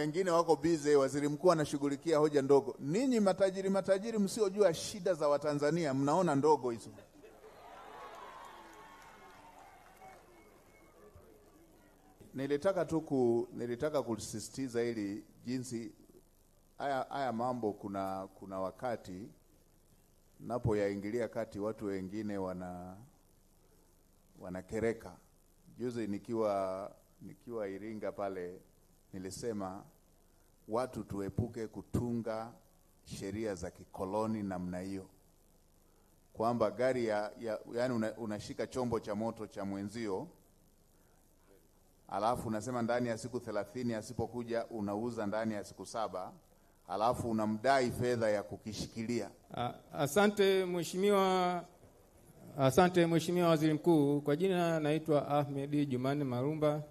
wengine wako busy, waziri mkuu anashughulikia hoja ndogo. Ninyi matajiri msiojua shida za Watanzania mnaona ndogo hizo. Nilitaka kusisitiza ili jinsi haya mambo kuna wakati napoyaingilia kati watu wengine wanakereka. Juzi nikiwa Iringa pale nilisema watu tuepuke kutunga sheria za kikoloni namna hiyo, kwamba gari yani unashika chombo cha moto cha mwenzio, alafu unasema ndani ya siku 30 asipokuja unauza ndani ya siku 7, alafu unamdai fedha ya kukishikilia. Asante Mheshimiwa Waziri Mkuu. Kwa jina naitwa Ahmed Jumani Marumba.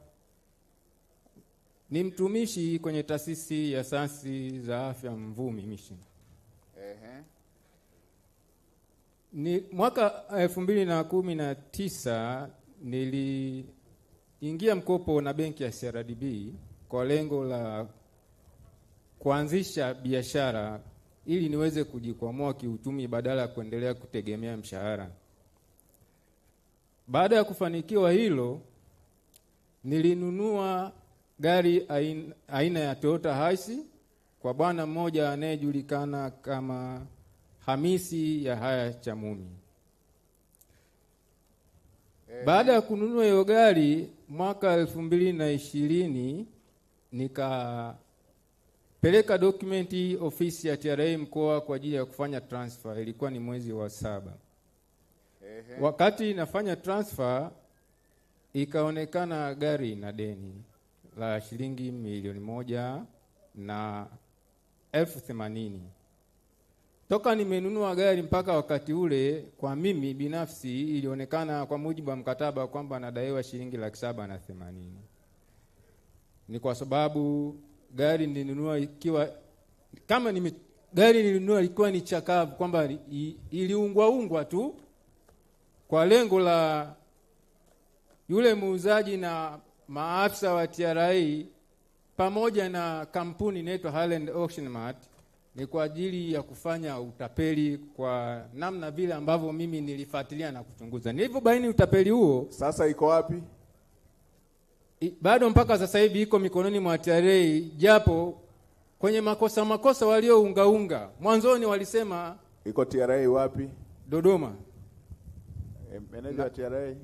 Ni mtumishi kwenye taasisi ya sayansi za afya Mvumi Mission. Ni mwaka 2019 niliingia mkopo na benki ya CRDB kwa lengo la kuanzisha biashara ili niweze kujikwamua kiuchumi badala ya kuendelea kutegemea mshahara. Baada ya kufanikiwa hilo, nilinunua gari aina ya Toyota Hiace kwa bwana mmoja anayejulikana kama Hamisi Yahaya Chamumi. Baada ya kununua hiyo gari mwaka 2020 nikapeleka dokumenti ofisi ya TRA mkoa kwa ajili ya kufanya transfer. Ilikuwa ni mwezi wa 7. Wakati nafanya transfer ikaonekana gari na deni la shilingi 1,180,000. Toka nimenunua gari mpaka wakati ule, kwa mimi binafsi ilionekana kwa mujibu wa mkataba kwamba nadaiwa shilingi 780,000. Ni kwa sababu gari nilinunua ikiwa gari nilinunua ilikuwa ni chakavu, kwamba iliungwa tu kwa lengo la yule muuzaji na maafisa wa TRA pamoja na kampuni inaitwa Highland Auction Mart, ni kwa ajili ya kufanya utapeli kwa namna vile ambavyo mimi nilifuatilia na kuchunguza. Nilipobaini utapeli huo, sasa iko wapi? Bado mpaka sasa hivi iko mikononi mwa TRA, japo kwenye makosa waliounga. Mwanzoni walisema iko TRA wapi? Dodoma. Meneja wa TRA,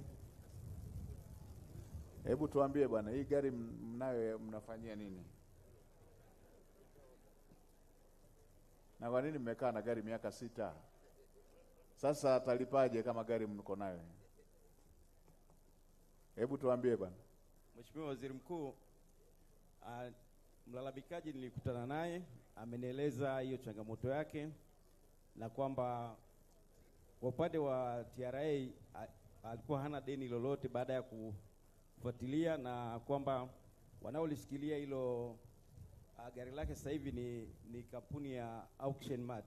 hebu tuambie bwana, hii gari mnafanyia nini? Na kwa nini mmekaa na gari miaka 6? Sasa atalipaje kama gari mko nayo? Hebu tuambie bwana. Mheshimiwa Waziri Mkuu, mlalamikaji nilikutana naye, amenieleza hiyo changamoto yake, na kwamba kwa upande wa TRA alikuwa hana deni lolote baada ya kufuatilia, na kwamba wanaolishikilia hilo gari lake sasa hivi ni kampuni ya Auction Mart,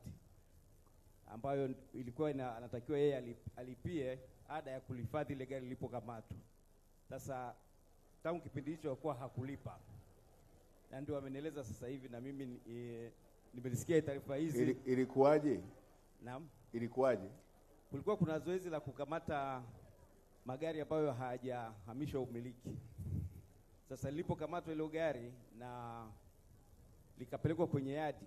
ambayo ilikuwa anatakiwa yeye alipie ada ya kulihifadhi ile gari lilipokamatwa. Sasa tangu kipindi hicho alikuwa hakulipa, na ndio amenieleza sasa hivi, na mimi nimelisikia taarifa hizi. Ilikuwaje? Naam, ilikuwaje? Kulikuwa kuna zoezi la kukamata magari ambayo hayajahamishwa umiliki. Sasa lilipokamatwa ile gari na likapelekwa kwenye yadi,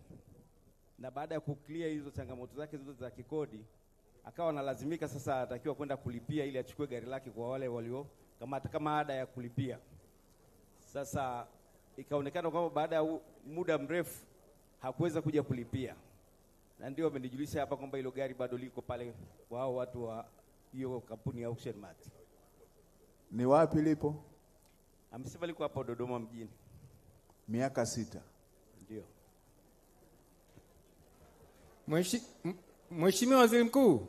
na baada ya kuclear hizo changamoto zake zote za kikodi, akawa analazimika sasa atakiwa kwenda kulipia ili achukue gari lake kwa wale walio kama ada ya kulipia. Sasa ikaonekana kwamba baada ya muda mrefu hakuweza kuja kulipia, na ndio amenijulisha hapa kwamba hilo gari bado liko pale kwa hao watu wa hiyo kampuni ya Auction Mart. Ni wapi lipo? Amesema liko hapo Dodoma mjini. Miaka 6. Ndio. Mheshimiwa Waziri Mkuu,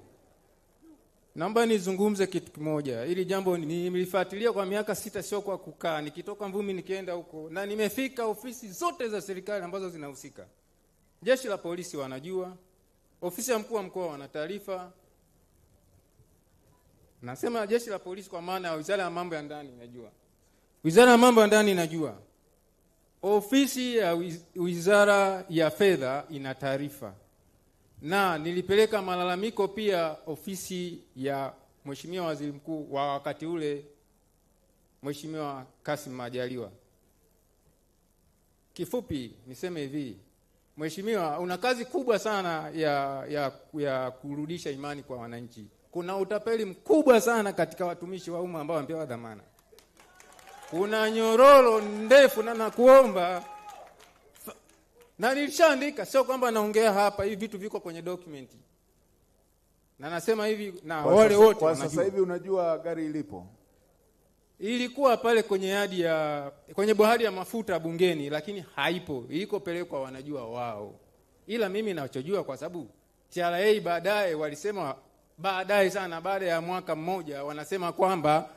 naomba nizungumze kitu kimoja. Hili jambo nimelifuatilia kwa miaka 6, sio kwa kukaa. Nikitoka Mvumi nikienda huko, na nimefika ofisi zote za serikali ambazo zinahusika. Jeshi la polisi wanajua, ofisi ya mkuu wa mkoa wana taarifa. Nasema jeshi la polisi kwa maana ya Wizara ya Mambo ya Ndani inajua. Wizara ya Mambo ya Ndani inajua. ofisi ya Wizara ya Fedha ina taarifa, na nilipeleka malalamiko pia ofisi ya Mheshimiwa Waziri Mkuu wa wakati ule, Mheshimiwa Kassim Majaliwa. Kifupi niseme hivi, Mheshimiwa, una kazi kubwa sana ya kurudisha imani kwa wananchi. Kuna utapeli mkubwa sana katika watumishi wa umma ambao wamepewa dhamana. Kuna nyororo ndefu, na nakuomba, na nilishaandika, sio kwamba naongea hapa, hivi vitu viko kwenye document. Na nasema hivi na wale wote kwa sasa hivi. Unajua gari ilipo? Ilikuwa pale kwenye bohari ya mafuta bungeni, lakini haipo. Ilikopelekwa wanajua wao. Ila mimi nachojua, kwa sababu TRA baadaye walisema, baadaye sana, baada ya mwaka mmoja, wanasema kwamba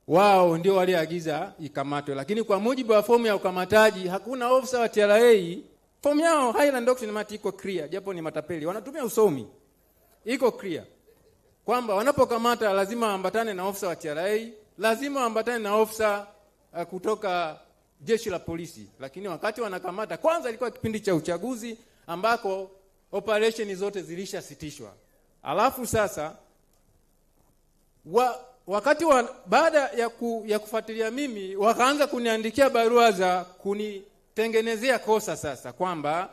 wao ndio waliagiza ikamatwe. Lakini kwa mujibu wa fomu ya ukamataji, hakuna ofisa wa TRA, fomu yao Highland Document iko clear, japo ni matapeli wanatumia usomi, iko clear kwamba wanapokamata lazima ambatane na ofisa wa TRA, lazima ambatane na ofisa kutoka jeshi la polisi. Lakini wakati wanakamata, kwanza ilikuwa kipindi cha uchaguzi ambako operation zote zilishasitishwa. Alafu sasa wakati baada ya kufuatilia mimi, wakaanza kuniandikia barua za kunitengenezea kosa sasa, kwamba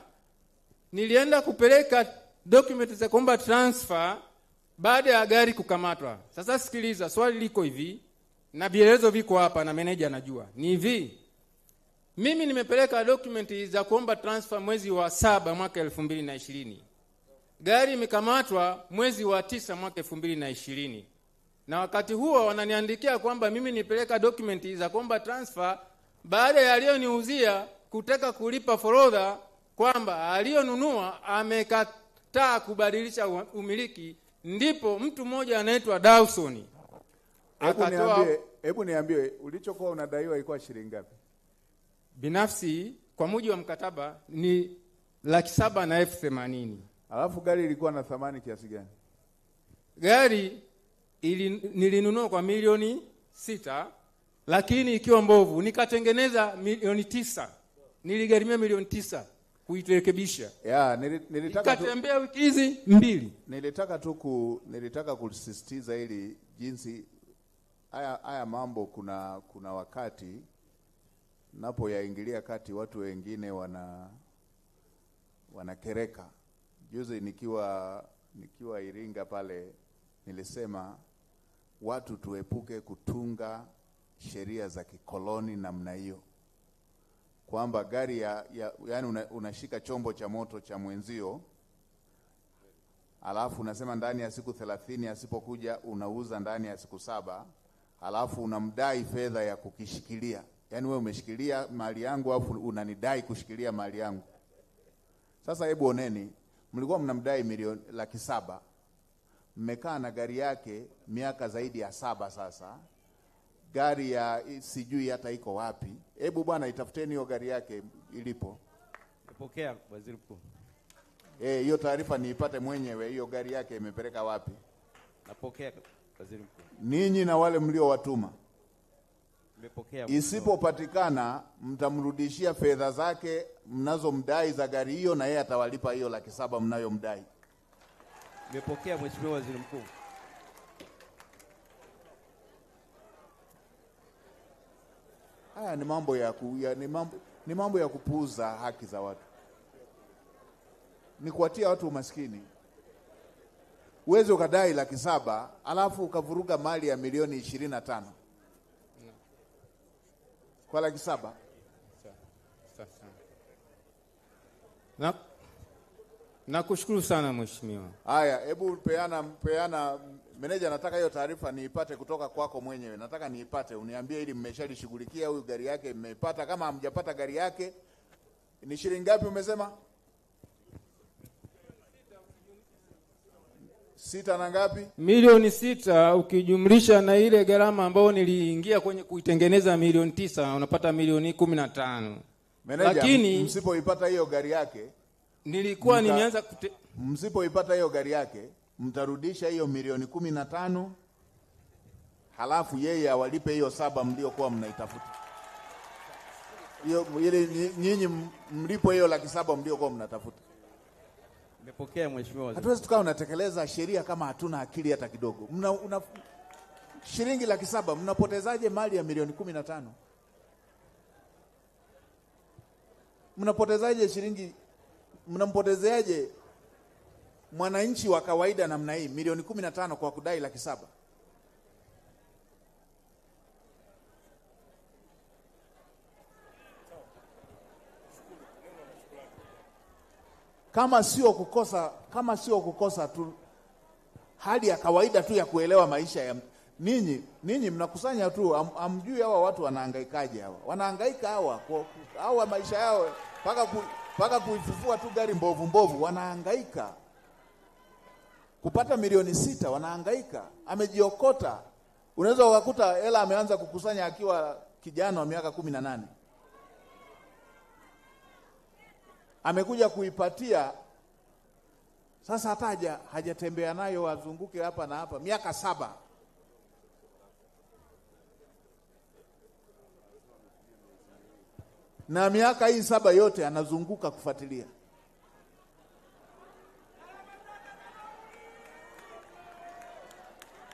nilienda kupeleka document za kuomba transfer baada ya gari kukamatwa. Sasa sikiliza, swali liko hivi, na vielezo viko hapa na meneja anajua. Ni hivi, mimi nimepeleka document za kuomba transfer mwezi wa 7 mwaka 2020. Gari imekamatwa mwezi wa 9 mwaka 2020. Na wakati huo wananiandikia kwamba mimi nipeleka document za kuomba transfer baada ya aliyoniuzia kutaka kulipa forodha, kwamba aliyonunua amekataa kubadilisha umiliki. Ndipo mtu mmoja anaitwa Dawson akatoa. Hebu niambie ulichokuwa unadaiwa ilikuwa shilingi ngapi? Binafsi kwa mujibu wa mkataba ni 780,000. Alafu gari ilikuwa na thamani kiasi gani? Gari nilinunua kwa milioni 6, lakini ikiwa mbovu. Nikatengeneza milioni 9. Niligharimia milioni 9 kuirekebisha. Nilitaka katembea wiki hizi 2. Nilitaka kusisitiza ili jinsi haya mambo, kuna wakati napoyaingilia kati watu wengine wanakereka. Juzi nikiwa Iringa pale, nilisema watu tuepuke kutunga sheria za kikoloni namna hiyo, kwamba gari yani unashika chombo cha moto cha mwenzio, alafu unasema ndani ya siku 30 asipokuja unauza ndani ya siku 7, alafu unamdai fedha ya kukishikilia. Yani wewe umeshikilia mali yangu alafu unanidai kushikilia mali yangu. Sasa hebu oneni, mlikuwa mnamdai milioni 700,000. Mmekaa na gari yake miaka zaidi ya 7 sasa. Gari ya sijui hata iko wapi. Hebu bwana itafuteni hiyo gari yake ilipo. Napokea Waziri Mkuu. Hiyo taarifa niipate mwenyewe, hiyo gari yake imepeleka wapi? Napokea Waziri Mkuu. Ninyi na wale mliowatuma. Nimepokea. Isipopatikana mtamrudishia fedha zake mnazomdai za gari hiyo, na yeye atawalipa hiyo 700,000 mnayomdai. Nimepokea Mheshimiwa Waziri Mkuu. Haya ni mambo ya kupuuza haki za watu. Ni kuwatia watu umaskini. Uweze ukadai 700,000 alafu ukavuruga mali ya milioni 25. Kwa 700,000. Nakushukuru sana mheshimiwa. Haya, hebu peana meneja, nataka hiyo taarifa niipate kutoka kwako mwenyewe. Nataka niipate, uniambie ili mmeshalishughulikia huyu gari yake mmeipata. Kama hamjapata gari yake, ni shilingi ngapi umesema? 6 na ngapi? Milioni 6 ukijumlisha na ile gharama ambayo niliingia kwenye kuitengeneza milioni 9, unapata milioni 15. Meneja, lakini msipoipata hiyo gari yake, nilikuwa nimeanza msipoipata hiyo gari yake, mtarudisha hiyo milioni 15, halafu yeye awalipe hiyo 7 mliokuwa mnaitafuta. hiyo ile nyinyi mlipo hiyo 700,000 mliokuwa mnatafuta. Nimepokea mheshimiwa waziri. Hatuwezi tukawa unatekeleza sheria kama hatuna akili hata kidogo. Shilingi 700,000 mnapotezaje mali ya milioni 15? Mnampotezeaje mwananchi wa kawaida namna hii milioni 15 kwa kudai 700,000? Kama sio kukosa tu hali ya kawaida tu ya kuelewa maisha ya ninyi mnakusanya tu, amjui hawa watu wanahangaikaje. Wanahangaika hawa maisha yao mpaka kuifufua tu gari mbovu wanahangaika. Kupata milioni 6 wanahangaika. Amejiokota. Unaweza ukakuta hela ameanza kukusanya akiwa kijana wa miaka 18. Amekuja kuipatia sasa, hata hajatembea nayo azunguke hapa na hapa miaka 7. Na miaka hii 7 yote anazunguka kufuatilia.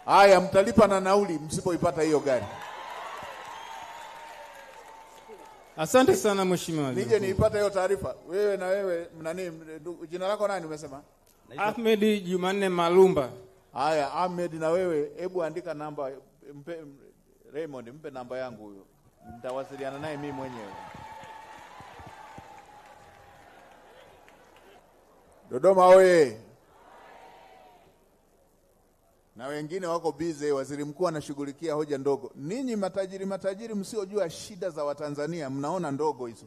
Haya, mtalipa na nauli msipoipata hiyo gari. Asante sana mheshimiwa. Nije niipate hiyo taarifa. Wewe na wewe jina lako nani umesema? Ahmed Jumanne Malumba. Haya, Ahmed na wewe hebu andika namba, Raymond mpe namba yangu huyo. Nitawasiliana naye mimi mwenyewe. Dodoma oye. Na wengine wako busy, waziri mkuu anashughulikia hoja ndogo. Ninyi matajiri msiojua shida za Watanzania mnaona ndogo hizo.